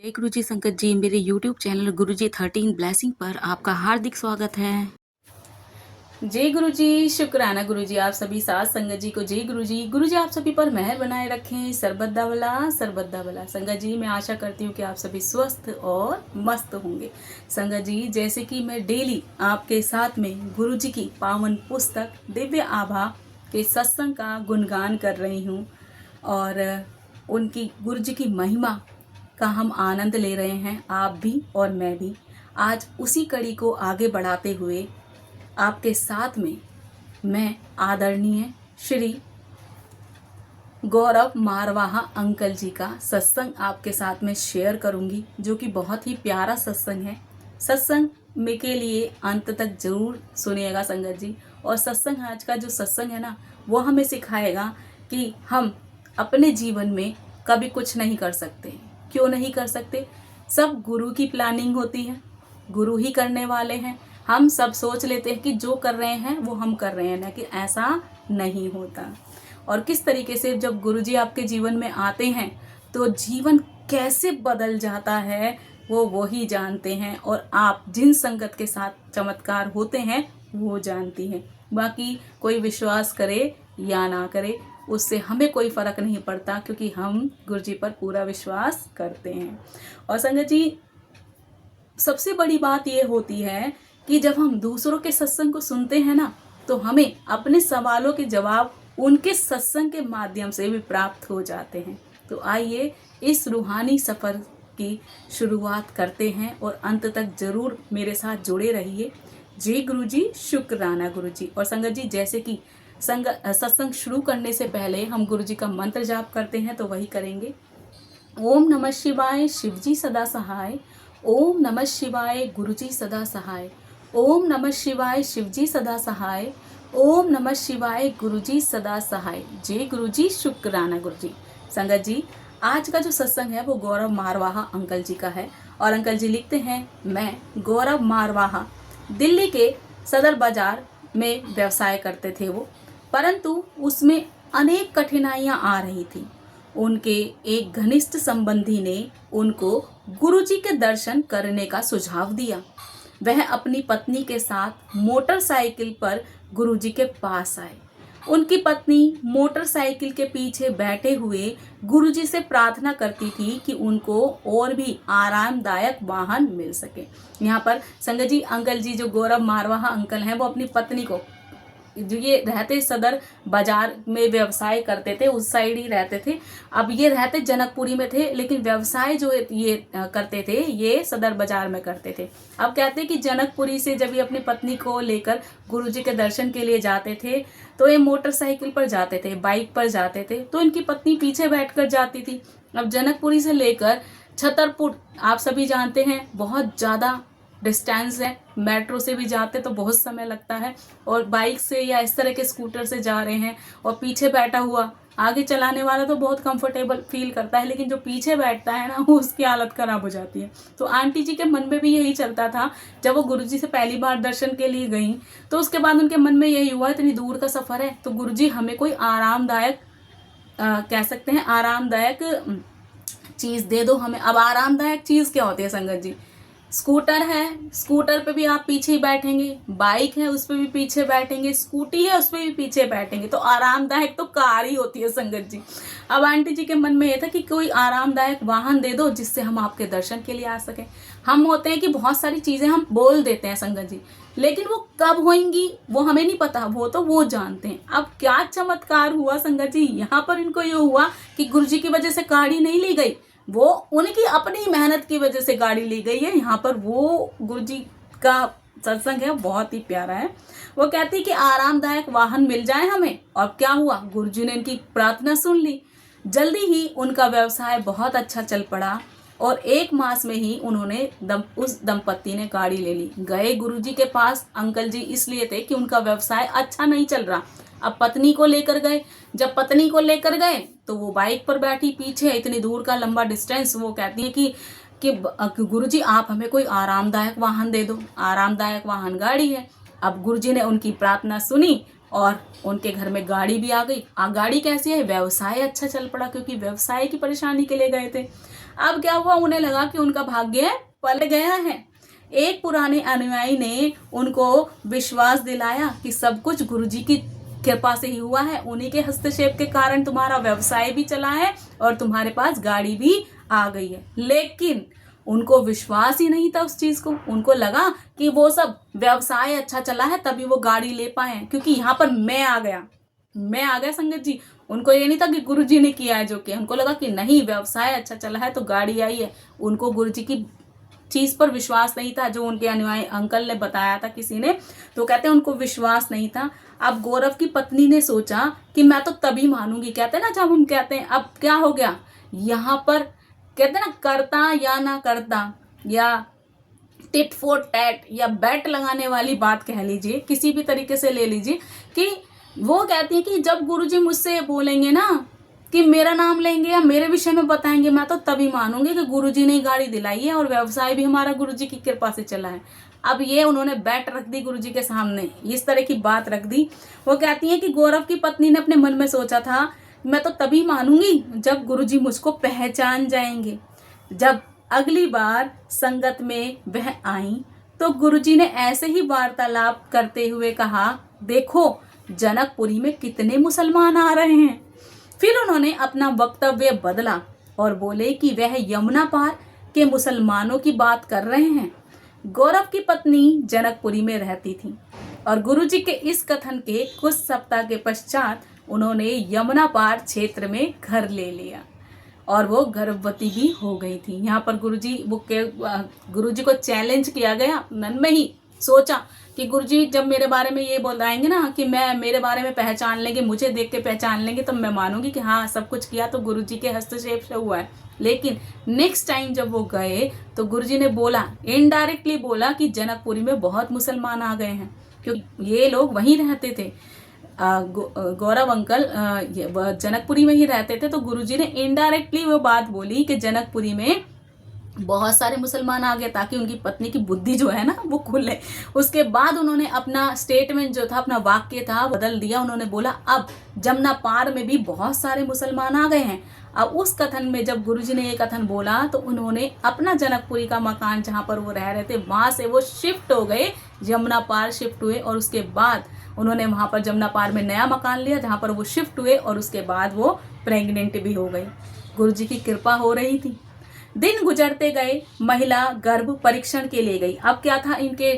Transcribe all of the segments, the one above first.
जय गुरु जी संगत जी, मेरे यूट्यूब चैनल गुरु जी 13 ब्लेसिंग पर आपका हार्दिक स्वागत है। जय गुरु जी, शुक्राना गुरु जी, आप सभी साथ संगत जी को जय गुरु जी आप सभी पर मेहर बनाए रखें। सरबद्दा वाला संगत जी, मैं आशा करती हूँ कि आप सभी स्वस्थ और मस्त होंगे। संगत जी, जैसे कि मैं डेली आपके साथ में गुरु जी की पावन पुस्तक दिव्य आभा के सत्संग का गुणगान कर रही हूँ और उनकी गुरु जी की महिमा का हम आनंद ले रहे हैं, आप भी और मैं भी। आज उसी कड़ी को आगे बढ़ाते हुए आपके साथ में मैं आदरणीय श्री गौरव मारवाहा अंकल जी का सत्संग आपके साथ में शेयर करूंगी, जो कि बहुत ही प्यारा सत्संग है। सत्संग में के लिए अंत तक जरूर सुनिएगा संगत जी। और सत्संग, आज का जो सत्संग है ना, वो हमें सिखाएगा कि हम अपने जीवन में कभी कुछ नहीं कर सकते। क्यों नहीं कर सकते? सब गुरु की प्लानिंग होती है, गुरु ही करने वाले हैं। हम सब सोच लेते हैं कि जो कर रहे हैं वो हम कर रहे हैं, ना कि ऐसा नहीं होता। और किस तरीके से जब गुरुजी आपके जीवन में आते हैं तो जीवन कैसे बदल जाता है वो ही जानते हैं। और आप जिन संगत के साथ चमत्कार होते हैं वो जानती हैं। बाकी कोई विश्वास करे या ना करे, उससे हमें कोई फर्क नहीं पड़ता, क्योंकि हम गुरुजी पर पूरा विश्वास करते हैं। और संगत जी, सबसे बड़ी बात ये होती है कि जब हम दूसरों के सत्संग को सुनते हैं ना, तो हमें अपने सवालों के जवाब उनके सत्संग के माध्यम से भी प्राप्त हो जाते हैं। तो आइए इस रूहानी सफर की शुरुआत करते हैं और अंत तक जरूर मेरे साथ जुड़े रहिए। जय गुरु जी, शुक्राना गुरु जी। और संगत जी, जैसे कि सत्संग शुरू करने से पहले हम गुरु जी का मंत्र जाप करते हैं, तो वही करेंगे। ओम नमः शिवाय, शिवजी सदा सहाय। ओम नमः शिवाय, गुरुजी सदा सहाय। ओम नमः शिवाय, शिवजी सदा सहाय। ओम नमः शिवाय, गुरुजी सदा सहाय। जय गुरुजी, शुक्राना गुरुजी। संगत जी, आज का जो सत्संग है वो गौरव मारवाहा अंकल जी का है। और अंकल जी लिखते हैं, मैं गौरव मारवाहा दिल्ली के सदर बाजार में व्यवसाय करते थे वो, परंतु उसमें अनेक कठिनाइयां आ रही थी। उनके एक घनिष्ठ संबंधी ने उनको गुरुजी के दर्शन करने का सुझाव दिया। वह अपनी पत्नी के साथ मोटरसाइकिल पर गुरुजी के पास आए। उनकी पत्नी मोटरसाइकिल के पीछे बैठे हुए गुरुजी से प्रार्थना करती थी कि उनको और भी आरामदायक वाहन मिल सके। यहाँ पर संगत जी, अंकल जी जो गौरव मारवाहा अंकल हैं, वो अपनी पत्नी को, जो ये रहते सदर बाजार में व्यवसाय करते थे, उस साइड ही रहते थे। अब ये रहते जनकपुरी में थे, लेकिन व्यवसाय जो ये करते थे ये सदर बाजार में करते थे। अब कहते हैं कि जनकपुरी से जब ये अपनी पत्नी को लेकर गुरुजी के दर्शन के लिए जाते थे, तो ये मोटरसाइकिल पर जाते थे, बाइक पर जाते थे, तो इनकी पत्नी पीछे बैठकर जाती थी। अब जनकपुरी से लेकर छतरपुर, आप सभी जानते हैं, बहुत ज्यादा डिस्टेंस है। मेट्रो से भी जाते तो बहुत समय लगता है, और बाइक से या इस तरह के स्कूटर से जा रहे हैं, और पीछे बैठा हुआ, आगे चलाने वाला तो बहुत कंफर्टेबल फील करता है, लेकिन जो पीछे बैठता है ना, वो उसकी हालत खराब हो जाती है। तो आंटी जी के मन में भी यही चलता था। जब वो गुरुजी से पहली बार दर्शन के लिए गई, तो उसके बाद उनके मन में यही हुआ, इतनी दूर का सफर है, तो गुरुजी हमें कोई आरामदायक कह सकते हैं आरामदायक चीज दे दो हमें। अब आरामदायक चीज क्या होती है संगत जी? स्कूटर है, स्कूटर पे भी आप पीछे ही बैठेंगे, बाइक है उस पे भी पीछे बैठेंगे, स्कूटी है उस पे भी पीछे बैठेंगे, तो आरामदायक तो कार ही होती है संगत जी। अब आंटी जी के मन में यह था कि कोई आरामदायक वाहन दे दो जिससे हम आपके दर्शन के लिए आ सके। हम होते हैं कि बहुत सारी चीजें हम बोल देते हैं संगत जी, लेकिन वो कब होंगी वो हमें नहीं पता, वो तो वो जानते हैं। अब क्या चमत्कार हुआ संगत जी, यहाँ पर इनको ये हुआ कि गुरुजी की वजह से गाड़ी नहीं ली गई, वो उनकी अपनी मेहनत की वजह से गाड़ी ली गई है। यहाँ पर वो गुरुजी का सत्संग है, बहुत ही प्यारा है। वो कहती है कि आरामदायक वाहन मिल जाए हमें। और क्या हुआ, गुरुजी ने इनकी प्रार्थना सुन ली। जल्दी ही उनका व्यवसाय बहुत अच्छा चल पड़ा, और 1 मास में ही उन्होंने उस दंपत्ति ने गाड़ी ले ली। गए गुरुजी के पास अंकल जी इसलिए थे कि उनका व्यवसाय अच्छा नहीं चल रहा। अब पत्नी को लेकर गए, जब पत्नी को लेकर गए तो वो बाइक पर बैठी पीछे, इतनी दूर का लंबा डिस्टेंस। वो कहती है कि गुरुजी आप हमें कोई आरामदायक वाहन दे दो। आरामदायक वाहन गाड़ी है। अब गुरुजी ने उनकी प्रार्थना सुनी और उनके घर में गाड़ी भी आ गई। गाड़ी कैसी है? व्यवसाय अच्छा चल पड़ा, क्योंकि व्यवसाय की परेशानी के लिए गए थे। अब क्या हुआ, उन्हें लगा कि उनका भाग्य पलट गया है। एक पुराने अनुयायी ने उनको विश्वास दिलाया कि सब कुछ गुरुजी की कृपा से ही हुआ है, उन्हीं के हस्तक्षेप के कारण तुम्हारा व्यवसाय भी चला है और तुम्हारे पास गाड़ी भी आ गई है। लेकिन उनको विश्वास ही नहीं था उस चीज को। उनको लगा कि वो सब व्यवसाय अच्छा चला है तभी वो गाड़ी ले पाए, क्योंकि यहाँ पर मैं आ गया संगत जी। उनको ये नहीं था कि गुरुजी ने किया है जो किया, उनको लगा कि नहीं व्यवसाय अच्छा चला है तो गाड़ी आई है। उनको गुरुजी की चीज पर विश्वास नहीं था जो उनके अनुयायी अंकल ने बताया था किसी ने, तो कहते हैं उनको विश्वास नहीं था। अब गौरव की पत्नी ने सोचा कि मैं तो तभी मानूंगी। कहते हैं ना, जब हम कहते हैं अब क्या हो गया यहाँ पर, कहते हैं ना करता या ना करता, या टिट फॉर टैट या बैट लगाने वाली बात कह लीजिए, किसी भी तरीके से ले लीजिए, कि वो कहती है कि जब गुरुजी मुझसे बोलेंगे ना कि मेरा नाम लेंगे या मेरे विषय में बताएंगे, मैं तो तभी मानूंगी कि गुरुजी ने गाड़ी दिलाई है और व्यवसाय भी हमारा गुरुजी की कृपा से चला है। अब ये उन्होंने बैट रख दी गुरुजी के सामने, इस तरह की बात रख दी। वो कहती है कि गौरव की पत्नी ने अपने मन में सोचा था मैं तो तभी मानूंगी जब गुरुजी मुझको पहचान जाएंगे। जब अगली बार संगत में वह आई तो गुरुजी ने ऐसे ही वार्तालाप करते हुए कहा, देखो जनकपुरी में कितने मुसलमान आ रहे हैं। फिर उन्होंने अपना वक्तव्य बदला और बोले कि वह यमुना पार के मुसलमानों की बात कर रहे हैं। गौरव की पत्नी जनकपुरी में रहती थी और गुरुजी के इस कथन के कुछ सप्ताह के पश्चात उन्होंने यमुना पार क्षेत्र में घर ले लिया और वो गर्भवती भी हो गई थी। यहाँ पर गुरुजी को चैलेंज किया गया। मन में ही सोचा कि गुरुजी जब मेरे बारे में ये बताएंगे ना कि मेरे बारे में पहचान लेंगे, मुझे देख के पहचान लेंगे, तो मैं मानूंगी कि हाँ सब कुछ किया तो गुरुजी के हस्तक्षेप से हुआ है। लेकिन नेक्स्ट टाइम जब वो गए तो गुरुजी ने बोला, इनडायरेक्टली बोला कि जनकपुरी में बहुत मुसलमान आ गए हैं, क्योंकि ये लोग वहीं रहते थे। गौरव अंकल जनकपुरी में ही रहते थे, तो गुरुजी ने इनडायरेक्टली वो बात बोली कि जनकपुरी में बहुत सारे मुसलमान आ गए, ताकि उनकी पत्नी की बुद्धि जो है ना वो खुले। उसके बाद उन्होंने अपना स्टेटमेंट जो था, अपना वाक्य था बदल दिया। उन्होंने बोला अब जमुना पार में भी बहुत सारे मुसलमान आ गए हैं। अब उस कथन में जब गुरुजी ने ये कथन बोला तो उन्होंने अपना जनकपुरी का मकान जहाँ पर वो रह रहे थे वहां से वो शिफ्ट हो गए, यमुना पार शिफ्ट हुए, और उसके बाद उन्होंने वहां पर यमुना पार में नया मकान लिया जहाँ पर वो शिफ्ट हुए, और उसके बाद वो प्रेग्नेंट भी हो गई। गुरुजी की कृपा हो रही थी। दिन गुजरते गए, महिला गर्भ परीक्षण के लिए गई। अब क्या था, इनके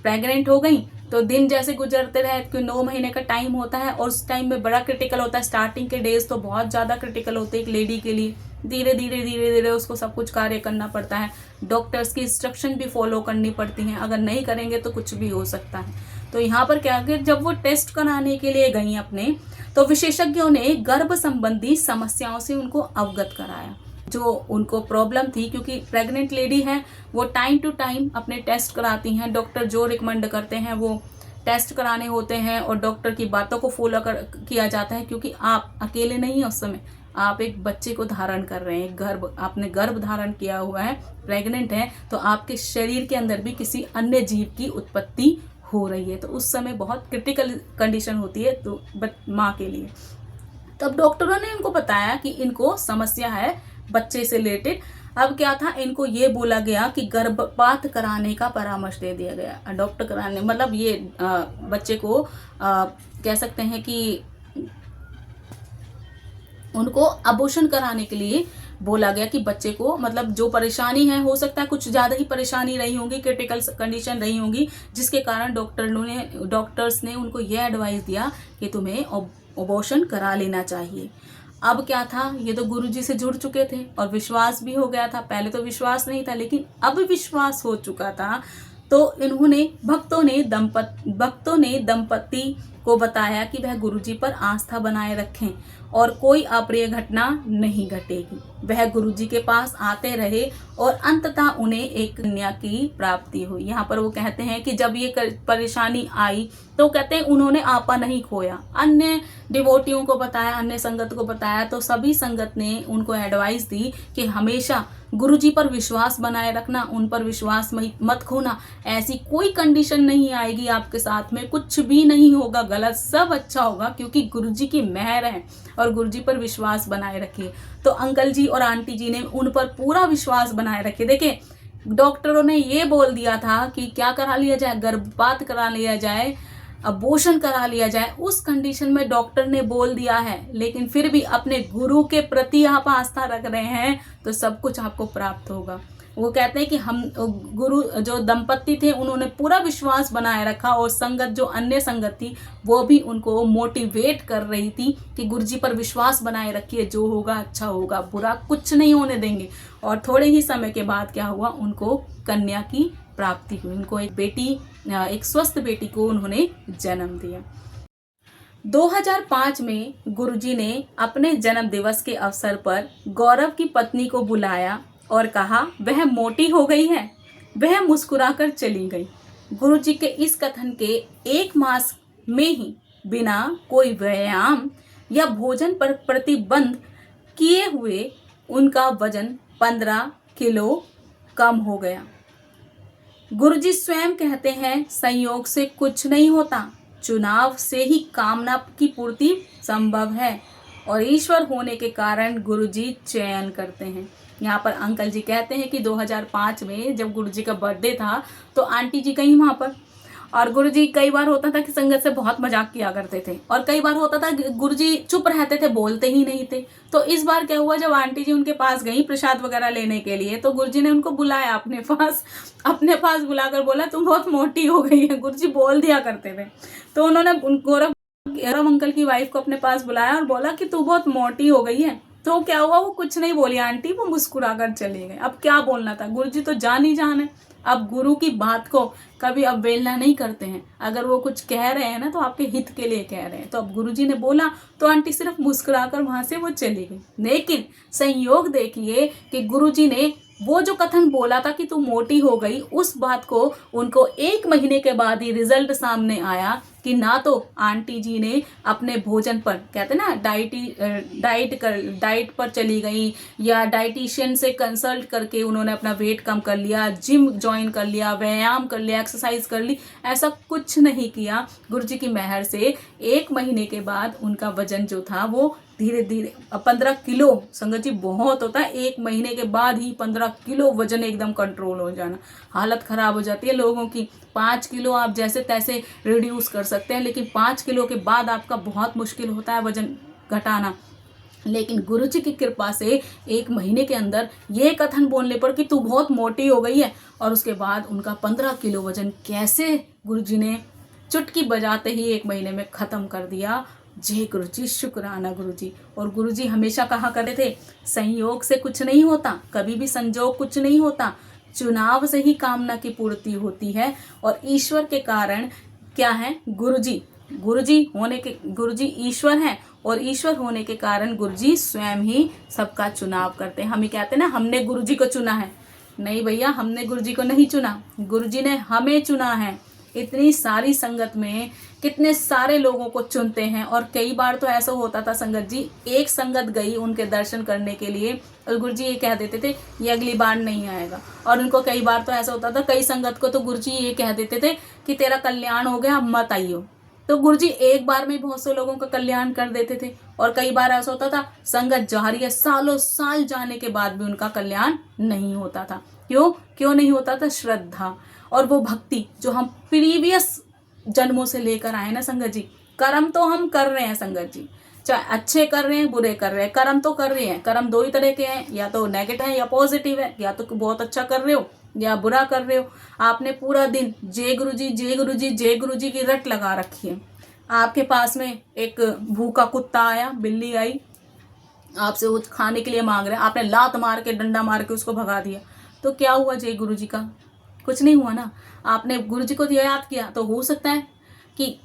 प्रेग्नेंट हो गई तो दिन जैसे गुजरते रहे, क्योंकि 9 महीने का टाइम होता है और उस टाइम में बड़ा क्रिटिकल होता है। स्टार्टिंग के डेज तो बहुत ज़्यादा क्रिटिकल होते हैं एक लेडी के लिए। धीरे धीरे उसको सब कुछ कार्य करना पड़ता है। डॉक्टर्स की इंस्ट्रक्शन भी फॉलो करनी पड़ती हैं, अगर नहीं करेंगे तो कुछ भी हो सकता है। तो यहाँ पर क्या कि जब वो टेस्ट कराने के लिए गई अपने, तो विशेषज्ञों ने गर्भ संबंधी समस्याओं से उनको अवगत कराया, जो उनको प्रॉब्लम थी, क्योंकि प्रेग्नेंट लेडी है वो टाइम टू टाइम अपने टेस्ट कराती हैं। डॉक्टर जो रिकमेंड करते हैं वो टेस्ट कराने होते हैं और डॉक्टर की बातों को फॉलो किया जाता है, क्योंकि आप अकेले नहीं हैं उस समय, आप एक बच्चे को धारण कर रहे हैं, आपने गर्भ धारण किया हुआ है, प्रेग्नेंट है, तो आपके शरीर के अंदर भी किसी अन्य जीव की उत्पत्ति हो रही है। तो उस समय बहुत क्रिटिकल कंडीशन होती है तो माँ के लिए। तब डॉक्टरों ने इनको बताया कि इनको समस्या है बच्चे से रिलेटेड। अब क्या था, इनको ये बोला गया कि गर्भपात कराने का परामर्श दे दिया गया। डॉक्टर कराने मतलब ये बच्चे को कह सकते हैं कि उनको अबॉर्शन कराने के लिए बोला गया कि बच्चे को, मतलब जो परेशानी है, हो सकता है कुछ ज़्यादा ही परेशानी रही होंगी, क्रिटिकल कंडीशन रही होंगी, जिसके कारण डॉक्टर्स ने उनको ये एडवाइस दिया कि तुम्हें अबॉर्शन करा लेना चाहिए। अब क्या था, ये तो गुरुजी से जुड़ चुके थे और विश्वास भी हो गया था। पहले तो विश्वास नहीं था, लेकिन अब विश्वास हो चुका था। तो इन्होंने भक्तों ने दंपति को बताया कि वह गुरुजी पर आस्था बनाए रखें और कोई अप्रिय घटना नहीं घटेगी। वह गुरुजी के पास आते रहे और अंततः उन्हें एक कन्या की प्राप्ति हुई। यहाँ पर वो कहते हैं कि जब ये परेशानी आई तो कहते हैं उन्होंने आपा नहीं खोया। अन्य डिवोटियों को बताया, अन्य संगत को बताया, तो सभी संगत ने उनको एडवाइस दी कि हमेशा गुरुजी पर विश्वास बनाए रखना, उन पर विश्वास मत खोना। ऐसी कोई कंडीशन नहीं आएगी आपके साथ में, कुछ भी नहीं होगा गलत, सब अच्छा होगा, क्योंकि गुरुजी की मेहर है और गुरुजी पर विश्वास बनाए रखिए। तो अंकल जी और आंटी जी ने उन पर पूरा विश्वास बनाए रखे। देखिए, डॉक्टरों ने ये बोल दिया था कि क्या करा लिया जाए, गर्भपात करा लिया जाए, अबॉर्शन करा लिया जाए, उस कंडीशन में डॉक्टर ने बोल दिया है, लेकिन फिर भी अपने गुरु के प्रति आप आस्था रख रहे हैं तो सब कुछ आपको प्राप्त होगा। वो कहते हैं कि हम गुरु जो दंपत्ति थे उन्होंने पूरा विश्वास बनाए रखा, और संगत जो अन्य संगत थी वो भी उनको मोटिवेट कर रही थी कि गुरुजी पर विश्वास बनाए रखिए, जो होगा अच्छा होगा, बुरा कुछ नहीं होने देंगे। और थोड़े ही समय के बाद क्या हुआ, उनको कन्या की प्राप्ति हुई, उनको एक बेटी, एक स्वस्थ बेटी को उन्होंने जन्म दिया। 2005 में गुरुजी ने अपने जन्म दिवस के अवसर पर गौरव की पत्नी को बुलाया और कहा वह मोटी हो गई है। वह मुस्कुराकर चली गई। गुरुजी के इस कथन के 1 मास में ही बिना कोई व्यायाम या भोजन पर प्रतिबंध किए हुए उनका वजन 15 किलो कम हो गया। गुरुजी स्वयं कहते हैं, संयोग से कुछ नहीं होता, चुनाव से ही कामना की पूर्ति संभव है, और ईश्वर होने के कारण गुरुजी चयन करते हैं। यहाँ पर अंकल जी कहते हैं कि 2005 में जब गुरुजी का बर्थडे था तो आंटी जी गई वहाँ पर, और गुरुजी कई बार होता था कि संगत से बहुत मजाक किया करते थे, और कई बार होता था गुरुजी चुप रहते थे, बोलते ही नहीं थे। तो इस बार क्या हुआ, जब आंटी जी उनके पास गई प्रसाद वगैरह लेने के लिए, तो गुरुजी ने उनको बुलाया अपने पास बुलाकर बोला तुम बहुत मोटी हो गई है। गुरुजी बोल दिया करते थे, तो उन्होंने गौरव अंकल की वाइफ को अपने पास बुलाया और बोला कि तू बहुत मोटी हो गई है। तो क्या हुआ, वो कुछ नहीं बोली आंटी, वो मुस्कुराकर चले गए। अब क्या बोलना था, गुरुजी तो जान ही जान है। अब गुरु की बात को कभी अवहेलना नहीं करते हैं। अगर वो कुछ कह रहे हैं ना तो आपके हित के लिए कह रहे हैं। तो अब गुरुजी ने बोला तो आंटी सिर्फ मुस्कुराकर वहां से वो चली गई। लेकिन संयोग देखिए कि गुरुजी ने वो जो कथन बोला था कि तू मोटी हो गई, उस बात को उनको 1 महीने के बाद ही रिजल्ट सामने आया कि ना तो आंटी जी ने अपने भोजन पर, कहते ना डाइट पर चली गई, या डाइटिशियन से कंसल्ट करके उन्होंने अपना वेट कम कर लिया, जिम ज्वाइन कर लिया, व्यायाम कर लिया, एक्सरसाइज कर ली, ऐसा कुछ नहीं किया। गुरुजी की मेहर से 1 महीने के बाद उनका वजन जो था वो धीरे धीरे 15 किलो, संगत जी बहुत होता है, 1 महीने के बाद ही 15 किलो वजन एकदम कंट्रोल हो जाना। हालत खराब हो जाती है लोगों की। 5 किलो आप जैसे तैसे रिड्यूस कर सकते हैं, लेकिन 5 किलो के बाद आपका बहुत मुश्किल होता है वजन घटाना। लेकिन गुरुजी की कृपा से 1 महीने के अंदर ये कथन बोलने पर कि तू बहुत मोटी हो गई है, और उसके बाद उनका 15 किलो वजन कैसे गुरुजी ने चुटकी बजाते ही 1 महीने में खत्म कर दिया। जय गुरुजी, शुक्राना गुरुजी। और गुरुजी हमेशा कहा करते थे, संयोग से कुछ नहीं होता, कभी भी संजोग कुछ नहीं होता, चुनाव से ही कामना की पूर्ति होती है। और ईश्वर के कारण क्या है, गुरुजी ईश्वर हैं, और ईश्वर होने के कारण गुरुजी स्वयं ही सबका चुनाव करते हैं। हम ही कहते हैं ना हमने गुरुजी को चुना है, नहीं भैया, हमने गुरुजी को नहीं चुना, गुरुजी ने हमें चुना है। इतनी सारी संगत में कितने सारे लोगों को चुनते हैं। और कई बार तो ऐसा होता था संगत जी, एक संगत गई उनके दर्शन करने के लिए और गुरुजी ये कह देते थे ये अगली बार नहीं आएगा। और उनको कई बार तो ऐसा होता था, कई संगत को तो गुरुजी ये कह देते थे कि तेरा कल्याण हो गया, अब मत आइयो। तो गुरुजी एक बार में बहुत से लोगों का कल्याण कर देते थे। और कई बार ऐसा होता था संगत जा रही है, सालों साल जाने के बाद भी उनका कल्याण नहीं होता था। क्यों नहीं होता था? श्रद्धा और वो भक्ति जो हम प्रीवियस जन्मों से लेकर आए ना संगत जी। कर्म तो हम कर रहे हैं संगत जी, चाहे अच्छे कर रहे हैं बुरे कर रहे हैं, कर्म तो कर रहे हैं। कर्म 2 ही तरह के हैं, या तो नेगेटिव है या पॉजिटिव है, या तो बहुत अच्छा कर रहे हो या बुरा कर रहे हो। आपने पूरा दिन जय गुरुजी जय गुरुजी जय गुरुजी की रट लगा रखी है। आपके पास में एक भूखा कुत्ता आया, बिल्ली आई, आपसे वो खाने के लिए मांग रहे हैं, आपने लात मार के डंडा मार के उसको भगा दिया, तो क्या हुआ जय गुरुजी का? कुछ नहीं हुआ ना। आपने गुरुजी को याद किया तो हो सकता है कि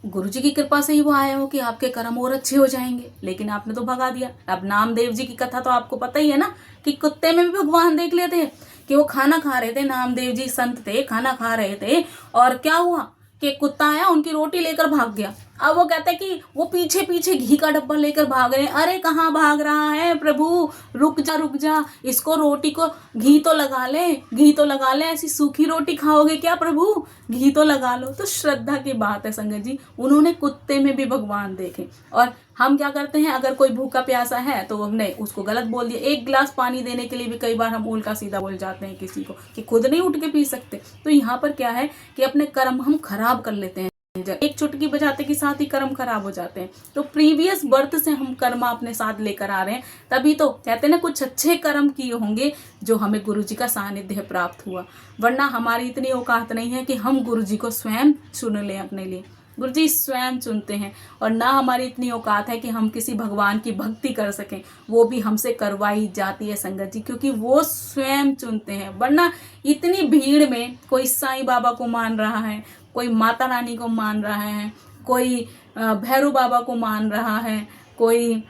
गुरुजी की कृपा से ही वो आया हो कि आपके कर्म और अच्छे हो जाएंगे, लेकिन आपने तो भगा दिया। अब नामदेव जी की कथा तो आपको पता ही है ना कि कुत्ते में भी भगवान देख लेते हैं कि वो खाना खा रहे थे, नामदेव जी संत थे, खाना खा रहे थे, और क्या हुआ कि कुत्ता आया उनकी रोटी लेकर भाग गया। अब वो कहते हैं कि वो पीछे पीछे घी का डब्बा लेकर भाग रहे हैं। अरे कहाँ भाग रहा है प्रभु, रुक जा रुक जा, इसको रोटी को घी तो लगा ले, घी तो लगा ले, ऐसी सूखी रोटी खाओगे क्या प्रभु, घी तो लगा लो। तो श्रद्धा की बात है संगत जी, उन्होंने कुत्ते में भी भगवान देखे। और हम क्या करते हैं, अगर कोई भूखा प्यासा है तो हमने उसको गलत बोल दिया। एक गिलास पानी देने के लिए भी कई बार हम उल्टा सीधा बोल जाते हैं किसी को कि खुद नहीं उठ के पी सकते। तो यहाँ पर क्या है कि अपने कर्म हम खराब कर लेते हैं, एक चुटकी बजाते के साथ ही कर्म खराब हो जाते हैं। तो प्रीवियस बर्थ से हम कर्म अपने साथ लेकर आ रहे हैं, तभी तो कहते हैं ना कुछ अच्छे कर्म किए होंगे जो हमें गुरु जी का सानिध्य प्राप्त हुआ। वरना हमारी इतनी औकात नहीं है कि हम गुरु जी को स्वयं चुन लें अपने लिए। गुरु जी स्वयं चुनते हैं, और ना हमारी इतनी औकात है कि हम किसी भगवान की भक्ति कर सकें, वो भी हमसे करवाई जाती है संगत जी, क्योंकि वो स्वयं चुनते हैं। वरना इतनी भीड़ में कोई साईं बाबा को मान रहा है, कोई माता रानी को मान रहा है, कोई भैरव बाबा को मान रहा है, कोई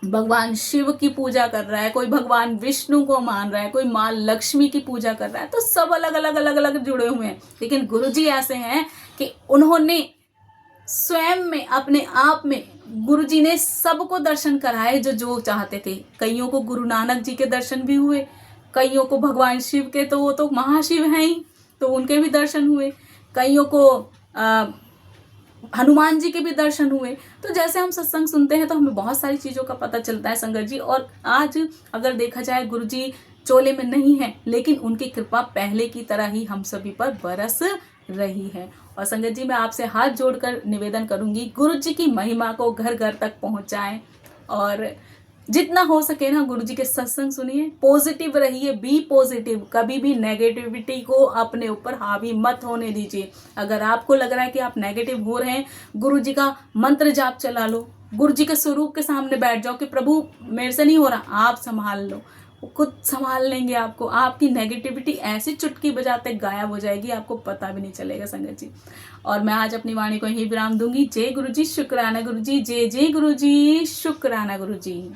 भगवान शिव की पूजा कर रहा है, कोई भगवान विष्णु को मान रहा है, कोई माँ लक्ष्मी की पूजा कर रहा है। तो सब अलग अलग अलग अलग जुड़े हुए हैं। लेकिन गुरुजी ऐसे हैं कि उन्होंने स्वयं में अपने आप में गुरुजी ने सबको दर्शन कराए जो जो चाहते थे। कईयों को गुरु नानक जी के दर्शन भी हुए, कईयों को भगवान शिव के, तो वो तो महाशिव हैं ही, तो उनके भी दर्शन हुए, कईयों को हनुमान जी के भी दर्शन हुए। तो जैसे हम सत्संग सुनते हैं तो हमें बहुत सारी चीज़ों का पता चलता है संगत जी। और आज अगर देखा जाए गुरुजी चोले में नहीं है, लेकिन उनकी कृपा पहले की तरह ही हम सभी पर बरस रही है। और संगत जी मैं आपसे हाथ जोड़कर निवेदन करूंगी, गुरु जी की महिमा को घर घर तक पहुंचाएं, और जितना हो सके ना गुरु जी के सत्संग सुनिए, पॉजिटिव रहिए, बी पॉजिटिव, कभी भी नेगेटिविटी को अपने ऊपर हावी मत होने दीजिए। अगर आपको लग रहा है कि आप नेगेटिव हो रहे हैं, गुरु जी का मंत्र जाप चला लो, गुरु जी के स्वरूप के सामने बैठ जाओ कि प्रभु मेरे से नहीं हो रहा, आप संभाल लो, वो खुद संभाल लेंगे आपको। आपकी नेगेटिविटी ऐसी चुटकी बजाते गायब हो जाएगी, आपको पता भी नहीं चलेगा संगत जी। और मैं आज अपनी वाणी को यही विराम दूंगी। जय गुरु जी, शुक्राना गुरु जी, जय जय गुरु जी, शुक्राना गुरु जी।